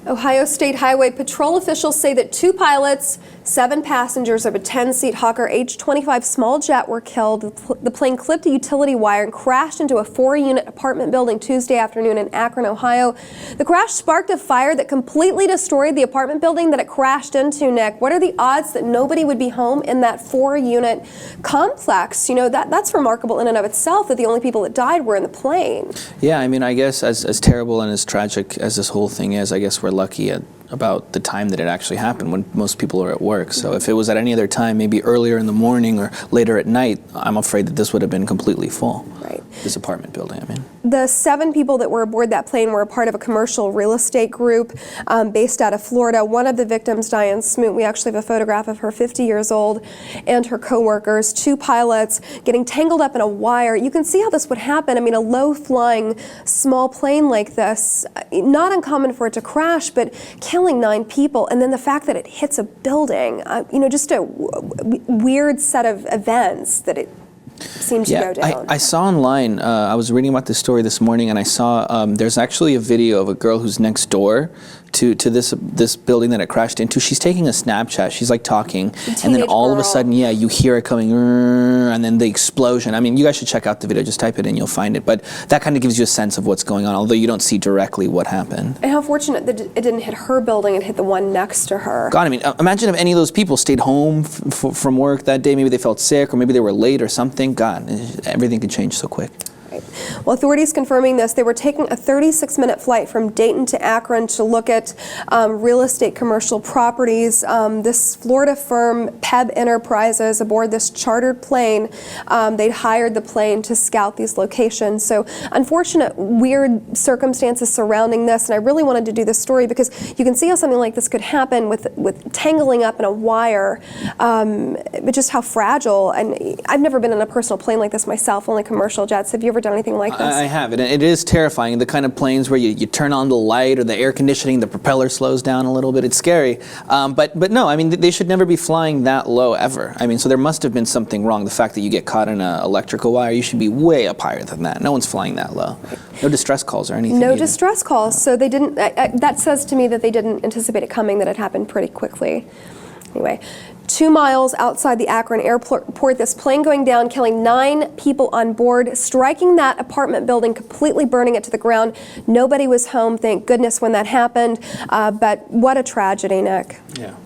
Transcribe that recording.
Ohio State Highway Patrol officials say that 2 pilots, 7 passengers of a 10-seat Hawker H-25 small jet were killed. The plane clipped a utility wire and crashed into a 4-unit apartment building Tuesday afternoon in Akron, Ohio. The crash sparked a fire that completely destroyed the apartment building that it crashed into, Nick. What are the odds that nobody would be home in that 4-unit complex? You know, that's remarkable in and of itself, that the only people that died were in the plane. Yeah, I mean, I guess as terrible and as tragic as this whole thing is, I guess we're lucky about the time that it actually happened, when most people are at work. So if it was at any other time, maybe earlier in the morning or later at night, I'm afraid that this would have been completely full. Right. This apartment building, I mean. The 7 people that were aboard that plane were a part of a commercial real estate group based out of Florida. One of the victims, Diane Smoot, we actually have a photograph of her, 50 years old, and her co-workers, 2 pilots getting tangled up in a wire. You can see how this would happen. I mean, a low-flying small plane like this, not uncommon for it to crash, but killing 9 people, and then the fact that it hits a building, you know, just a weird set of events that it seems to go down. I saw online, I was reading about this story this morning, and I saw there's actually a video of a girl who's next door to this building that it crashed into. She's taking a Snapchat. She's like talking, and then all of a sudden, yeah, you hear it coming, and then the explosion. I mean, you guys should check out the video. Just type it in, you'll find it. But that kind of gives you a sense of what's going on, although you don't see directly what happened. And how fortunate that it didn't hit her building, it hit the one next to her. God, I mean, imagine if any of those people stayed home from work that day. Maybe they felt sick, or maybe they were late or something. God, everything could change so quick. Well, authorities confirming this, they were taking a 36-minute flight from Dayton to Akron to look at real estate commercial properties. This Florida firm, Pebb Enterprises, aboard this chartered plane, they'd hired the plane to scout these locations. So unfortunate, weird circumstances surrounding this, and I really wanted to do this story because you can see how something like this could happen with tangling up in a wire, but just how fragile. And I've never been in a personal plane like this myself, only commercial jets. Have you ever done anything like this? I have, and it is terrifying. The kind of planes where you turn on the light or the air conditioning, the propeller slows down a little bit. It's scary, but no, I mean, they should never be flying that low ever. I mean, so there must have been something wrong. The fact that you get caught in an electrical wire, you should be way up higher than that. No one's flying that low. No distress calls or anything. No distress calls. So they didn't. That says to me that they didn't anticipate it coming. That it happened pretty quickly. Anyway. 2 miles outside the Akron airport, this plane going down, killing 9 people on board, striking that apartment building, completely burning it to the ground. Nobody was home, thank goodness, when that happened. But what a tragedy, Nick. Yeah.